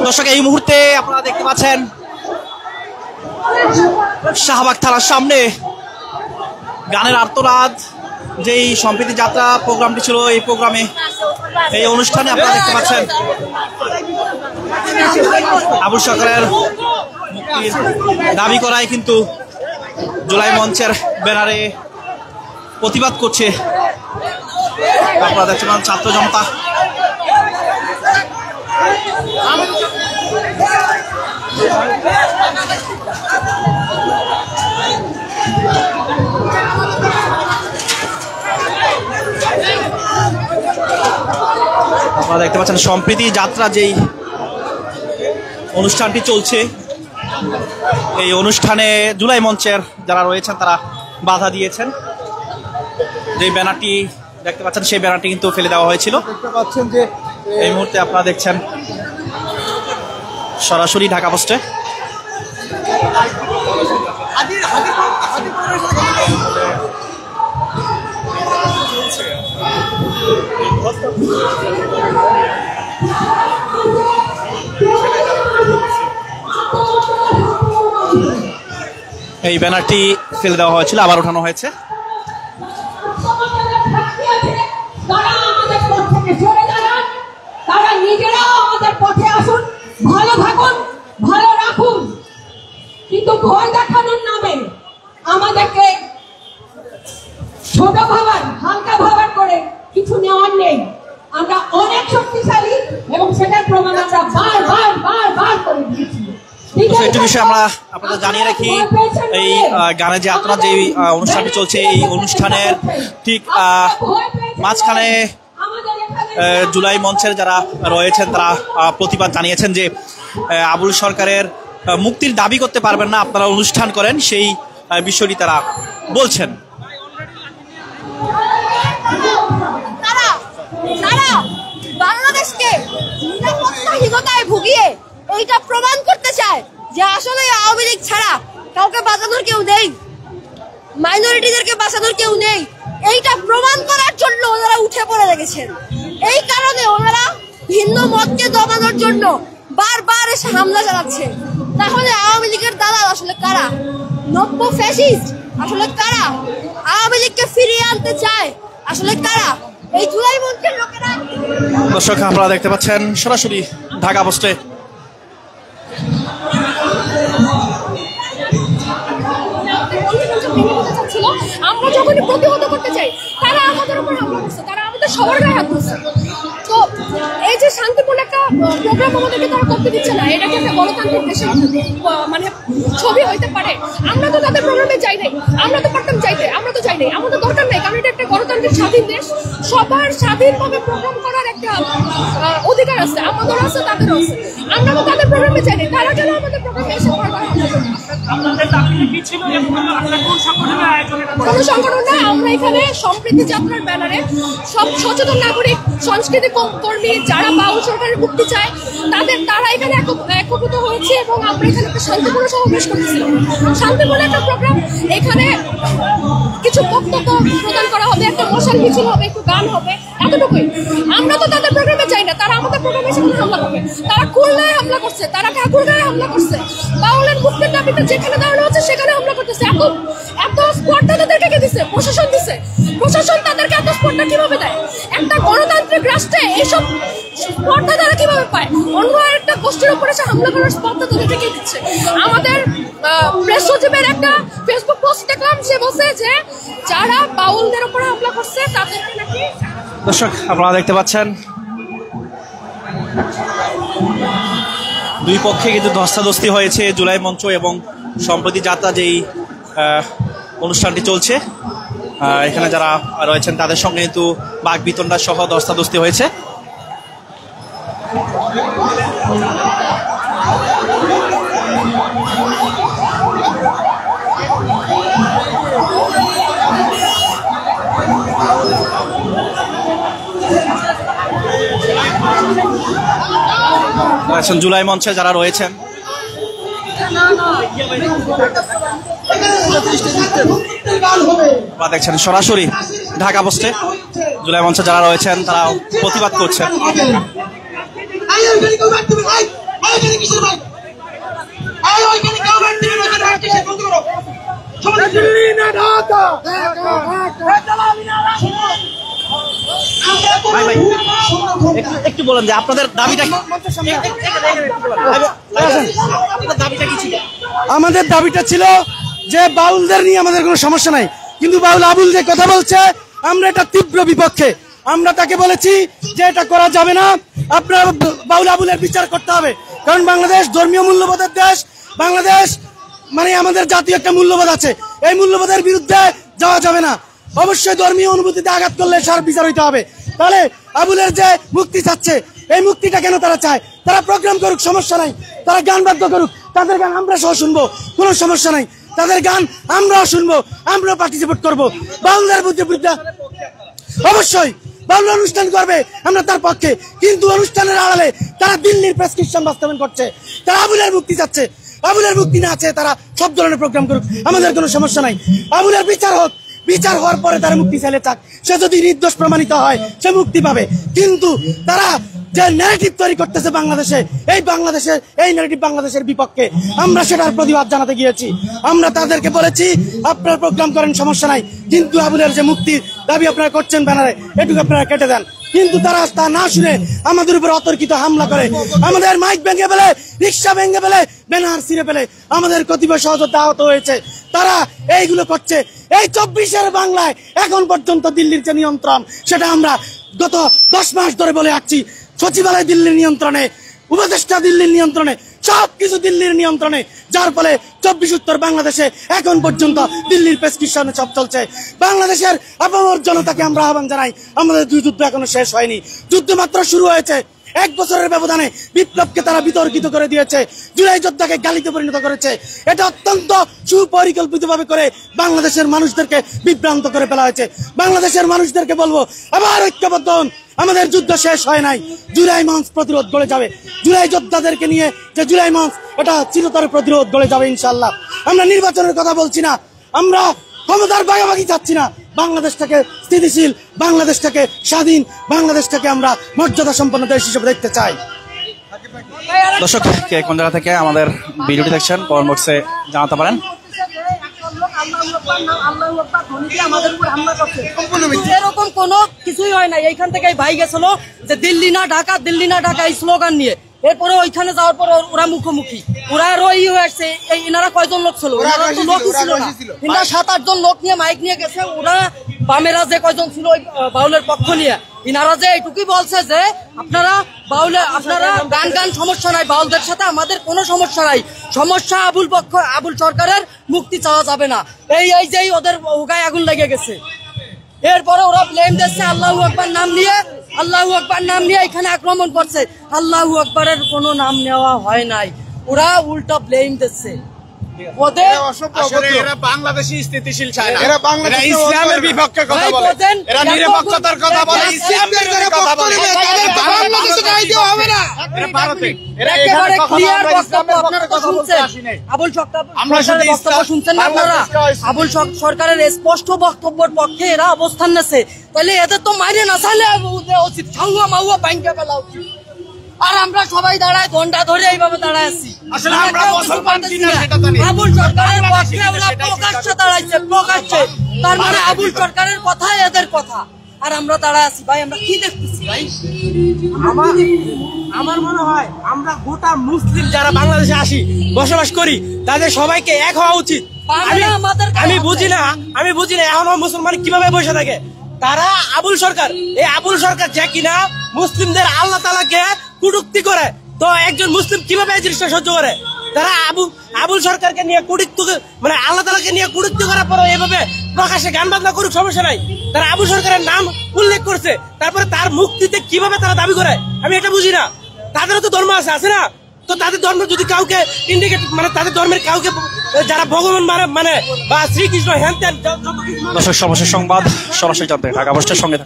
দর্শক, এই মুহূর্তে আপনারা দেখতে পাচ্ছেন শাহবাগ থানার সামনে গানের আর্তনাদ। যেই সম্প্রীতি যাত্রা প্রোগ্রামটি ছিল, এই প্রোগ্রামে এই অনুষ্ঠানে আপনারা দেখতে পাচ্ছেন আবুল সরকারের মুক্তির দাবি করায় কিন্তু জুলাই মঞ্চের ব্যানারে প্রতিবাদ করছে আপনারা দেখতে পাচ্ছেন ছাত্র জনতা। আপনারা দেখতে পাচ্ছেন সম্প্রীতি যাত্রা যেই অনুষ্ঠানটি চলছে, এই অনুষ্ঠানে জুলাই মঞ্চের যারা রয়েছেন তারা বাধা দিয়েছেন। যে ব্যানারটি দেখতে পাচ্ছেন সেই ব্যানারটি কিন্তু ফেলে দেওয়া হয়েছিল। দেখতে পাচ্ছেন যে এই মুহূর্তে আপনারা দেখছেন সরাসরি ঢাকা পোস্টে। এই ব্যানারটি ফেলে দেওয়া হয়েছিল, আবার উঠানো হয়েছে। তারা নিজেরাও আমাদের পথে আসুন, ভালো থাকুন, ভালো রাখুন, কিন্তু ভয় দেখানোর নামে আমাদেরকে ছোট ভাবার, হালকা ভাবার করে কিছু নেওয়ার নেই। আমরা অনেক শক্তিশালী এবং সেটার প্রমাণ আমরা বার করে দিয়েছি। একটি বিষয় আমরা আপনাদের জানিয়ে রাখি, এই গানের যে আপনার যে অনুষ্ঠানটি চলছে, এই অনুষ্ঠানের ঠিক মাঝখানে জুলাই মঞ্চের যারা রয়েছেন তারা প্রতিবাদ জানিয়েছেন যে আবুল সরকারের মুক্তির দাবি করতে পারবেন না, আপনারা অনুষ্ঠান করেন, সেই বিষয়টি তারা বলছেন। বাংলাদেশকে নিরাপত্তাহীনতায় ভুগিয়ে এইটা প্রমাণ করতে চায় যে আসলে আওয়ামী লীগ ছাড়া কাউকে বাঁচানোর কেউ নেই, মাইনরিটিদেরকে বাঁচানোর কেউ নেই। এইটা প্রমাণ করার জন্য ওনারা উঠে পড়ে লেগেছেন। এই কারণে ওনারা ভিন্ন মতকে দমানোর জন্য বারবার এসে হামলা চালাচ্ছে। তাহলে আওয়ামী লীগের দালাল আসলে কারা? নব্য ফ্যাসিস্ট আসলে কারা? আওয়ামী লীগকে ফিরিয়ে আনতে চায় আসলে কারা? এই জুলাই মঞ্চের লোকেরা। দর্শক, আপনারা দেখতে পাচ্ছেন সরাসরি ঢাকা পোস্টে আমরা যখন প্রতিহত করতে চাই তারা আমাদের উপর হামলা করছে, তারা আমাদের সবার গায়ে হাত দিচ্ছে। তো এই যে শান্তিপূর্ণ একটা প্রোগ্রাম আমাদেরকে তারা করতে দিচ্ছে না, এটা কি একটা গণতান্ত্রিক দেশের মানে ছবি হইতে পারে? আমরা তো তাদের প্রোগ্রামে যাই নাই, আমরা তো পারতাম চাইতে, আমরা তো চাই নাই, আমাদের দরকার নেই, কারণ এটা একটা গণতান্ত্রিক স্বাধীন দেশ, সবার স্বাধীনভাবে প্রোগ্রাম করার একটা অধিকার আছে, আমাদের আছে, তাদেরও আছে। আমরা তো তাদের প্রোগ্রামে যাই নাই, তারা কেন আমাদের প্রোগ্রামে এসে কোনো সংগঠন না। আমরা এখানে সম্প্রীতি যাত্রার ব্যানারে সব সচেতন নাগরিক, সংস্কৃতি কর্মী যারা বাউল সরকারের মুক্তি চায় তারা এখানে একত্রিত হয়েছে এবং আমরা এখানে একটা শান্তিপূর্ণ সমাবেশ করতেছিলাম। শান্তিপূর্ণ একটা প্রোগ্রাম, এখানে কিছু বক্তব্য প্রদান করা হবে, একটা মশাল মিছিল হবে, একটু গান হবে, এতটুকুই। আমরা তো তাদের প্রোগ্রামে যাই না, তারা আমাদের প্রোগ্রামে সেখানে হামলা করবে। তারা খুলনায় হামলা করছে, তারা ঠাকুরগাঁয়ে হামলা করছে, বাউলের মুক্তির দাবিতে যেখানে দাঁড়ানো হচ্ছে সেখানে হামলা করতেছে। এত স্পর্ধা তাদেরকে কে দিচ্ছে? প্রশাসন দিচ্ছে। প্রশাসন তাদেরকে এত স্পর্ধা কিভাবে দেয়? একটা গণতান্ত্রিক রাষ্ট্রে এইসব স্পর্ধা তারা কিভাবে পায়? অন্য একটা গোষ্ঠীর উপরে সে হামলা করার স্পর্ধা তাদেরকে কে দিচ্ছে? আমাদের প্রেস সচিবের একটা ফেসবুক পোস্ট দেখলাম, সে বলছে যে যারা বাউলদের উপরে হামলা করছে তাদেরকে নাকি। দর্শক, আপনারা দেখতে পাচ্ছেন দুই পক্ষে কিন্তু ধস্তাধস্তি হয়েছে জুলাই মঞ্চ এবং সম্প্রীতি যাত্রা যেই অনুষ্ঠানটি চলছে, এখানে যারা রয়েছেন তাদের সঙ্গে কিন্তু বাক বিতণ্ডা সহ ধস্তাধস্তি হয়েছে। জুলাই মঞ্চে যারা রয়েছেন দেখছেন সরাসরি ঢাকা পোস্টে জুলাই মঞ্চে যারা রয়েছেন তারা প্রতিবাদ করছেন। ওইখানে কিসের ভাই? ওইখানে কেউ ব্যাট দিবে না, ওইখানে কিসের বন্ধ করো। দিল্লি না ঢাকা, ভাই ভাই একটু বলেন যে আপনাদের দাবিটা কি? আপনাদের দাবিটা কি ছিল? আমাদের দাবিটা ছিল যে বাউলদের নিয়ে আমাদের কোনো সমস্যা নাই, কিন্তু বাউল আবুল যে কথা বলছে আমরা এটা তীব্র বিপক্ষে। আমরা তাকে বলেছি যে এটা করা যাবে না, আপনার বাউল আবুলের বিচার করতে হবে, কারণ বাংলাদেশ ধর্মীয় মূল্যবোধের দেশ। বাংলাদেশ মানে আমাদের জাতীয় একটা মূল্যবোধ আছে, এই মূল্যবোধের বিরুদ্ধে যাওয়া যাবে না। অবশ্যই ধর্মীয় অনুভূতিতে আঘাত করলে সার বিচার হইতে হবে। তাহলে আবুলের যে মুক্তি চাচ্ছে, এই মুক্তিটা কেন তারা চায়? তারা প্রোগ্রাম করুক, সমস্যা নাই, তারা গান বাদ্য করুক, তাদের গান আমরা সহ শুনবো, কোনো সমস্যা নাই, তাদের গান আমরাও শুনবো, আমরাও পার্টিসিপেট করবো। বাউলদের বিরুদ্ধে অবশ্যই বাউল অনুষ্ঠান করবে, আমরা তার পক্ষে, কিন্তু অনুষ্ঠানের আড়ালে তারা দিল্লির প্রেসক্রিপশন বাস্তবায়ন করছে, তারা আবুলের মুক্তি চাচ্ছে। আবুলের মুক্তি না আছে, তারা সব ধরনের প্রোগ্রাম করুক, আমাদের কোনো সমস্যা নাই। আবুলের বিচার হোক, বিচার হওয়ার পরে তারা মুক্তি চাইলে চাক, সে যদি নির্দোষ প্রমাণিত হয় সে মুক্তি পাবে। কিন্তু তারা যে ন্যারেটিভ তৈরি করতেছে বাংলাদেশে, এই ন্যারেটিভ বাংলাদেশের বিপক্ষে, আমরা সেটার প্রতিবাদ জানাতে গিয়েছি। আমরা তাদেরকে বলেছি আপনারা প্রোগ্রাম করেন, সমস্যা নাই, কিন্তু আবুলের যে মুক্তির দাবি আপনারা করছেন ব্যানারে, এটুকু আপনারা কেটে দেন। কিন্তু তারা তা না শুনে আমাদের উপর অতর্কিত হামলা করে, আমাদের মাইক ভেঙে ফেলে, রিক্সা ভেঙে ফেলে, ব্যানার ছিঁড়ে ফেলে, আমাদের কতিপয় সহযোদ্ধা আহত হয়েছে। তারা এইগুলো করছে। এই 24-এর বাংলায় এখন পর্যন্ত দিল্লির যে নিয়ন্ত্রণ, সেটা আমরা গত 10 মাস ধরে বলে আসছি। সচিবালয় দিল্লির নিয়ন্ত্রণে, উপদেষ্টা দিল্লির নিয়ন্ত্রণে, সবকিছু দিল্লির নিয়ন্ত্রণে, যার ফলে 24 উত্তর বাংলাদেশে এখন পর্যন্ত দিল্লির প্রেসক্রিপশনে সব চলছে। বাংলাদেশের আপামর জনতাকে আমরা আহ্বান জানাই, আমাদের যুদ্ধ এখনো শেষ হয়নি, যুদ্ধ মাত্র শুরু হয়েছে। 1 বছরের ব্যবধানে বিপ্লবকে তারা বিতর্কিত করে দিয়েছে, জুলাই যোদ্ধাকে গালিতে পরিণত করেছে। এটা অত্যন্ত সুপরিকল্পিতভাবে করে বাংলাদেশের মানুষদেরকে বিভ্রান্ত করে ফেলা হয়েছে। বাংলাদেশের মানুষদেরকে বলবো, আবার ঐক্যবদ্ধ হন, আমাদের যুদ্ধ শেষ হয় নাই। জুলাই মঞ্চ প্রতিরোধ গড়ে যাবে, জুলাই যোদ্ধাদেরকে নিয়ে যে জুলাই মঞ্চ, এটা চিরতরে প্রতিরোধ গড়ে যাবে ইনশাল্লাহ। আমরা নির্বাচনের কথা বলছি না, আমরা ক্ষমতার ভাগাভাগি চাচ্ছি না। বাংলাদেশটাকে স্থিতিশীল, বাংলাদেশটাকে স্বাধীন, বাংলাদেশটাকে আমরা মর্যাদা সম্পন্ন দেশ হিসেবে দেখতে চাই। দর্শক কে কোন জায়গা থেকে আমাদের ভিডিওটি দেখছেন কমেন্ট বক্সে জানাতে পারেন। এরকম কোনো কিছুই হয় না। এইখান থেকে ভাই গেছিল যে দিল্লি না ঢাকা, দিল্লি না ঢাকা এই স্লোগান নিয়ে। এরপরে ওইখানে যাওয়ার পর ওরা মুখোমুখি, ওরা আরো হয়ে আসছে। এনারা কয়জন লোক ছিল? ওনারা তো লোকই ছিল না, এনারা 7-8 জন লোক নিয়ে মাইক নিয়ে গেছে। ওরা বামেরা যে কয়জন ছিল ওই বাউলের পক্ষ নিয়ে, ইনারা যে এইটুকুই বলছে যে আপনারা গান সমস্যা নাই, বাউলদের সাথে আমাদের কোনো সমস্যা নাই, সমস্যা আবুল সরকারের মুক্তি চাওয়া যাবে না। এই যে ওদের গায়ে আগুন লেগে গেছে। এরপরে ওরা ব্লেম দিচ্ছে আল্লাহু আকবার নাম নিয়ে এখানে আক্রমণ করছে। আল্লাহু আকবারের কোনো নাম নেওয়া হয় নাই, ওরা উল্টা ব্লেম দিচ্ছে। বাংলাদেশি স্থিতিশীল চায় না, এরা ইসলামের বিপক্ষে কথা বলে, এরা নিরপেক্ষতার কথা বলে, ইসলামের কথা বলে। আবুল সরকারের স্পষ্ট বক্তব্যের পক্ষে এরা অবস্থান নেছে, তাহলে এদের তো মাইরে না চাইলে উচিত, সাঙ্গুয়া মাহুয়া ব্যাংকে ফেলা উচিত। আর আমরা সবাই দাঁড়ায় ঘন্টা ধরে এইভাবে দাঁড়ায় আছি। আবুল সরকারের পক্ষে আমরা প্রকাশ্যে দাঁড়াইছে, প্রকাশ্যে, তার মানে আবুল সরকারের কথা এদের কথা, আর আমরা দাঁড়ায় আছি। ভাই আমরা কি দেখতেছি? ভাই আমার মনে হয় আমরা গোটা মুসলিম যারা বাংলাদেশে আসি, বসবাস করি, তাদের সবাইকে এক হওয়া উচিত। আমি বুঝি না এখনো মুসলমান কিভাবে বসে থাকে। তারা আবুল সরকার যে কিনা মুসলিমদের আল্লাহ তাআলাকে কটূক্তি করে, তো একজন মুসলিম কিভাবে এই জিনিসটা সহ্য করে? তারা আবুল সরকারকে নিয়ে মানে আল্লাহ তাআলাকে নিয়ে কটূক্তি করার পরে এভাবে প্রকাশ্যে গান বাজনা করুক, সমস্যা নাই। তারা আবুল সরকারের নাম উল্লেখ করছে, তারপরে তার মুক্তিতে কিভাবে তারা দাবি করে আমি এটা বুঝি না। তাদেরও তো ধর্ম আছে না? তো তাদের ধর্ম যদি কাউকে ইন্ডিকেট, মানে তাদের ধর্মের কাউকে যারা ভগবান মানে বা শ্রীকৃষ্ণ হ্যান ত্যান। দর্শক সর্বশেষ সংবাদ সরাসরি জানতে ঢাকা পোস্টের সঙ্গে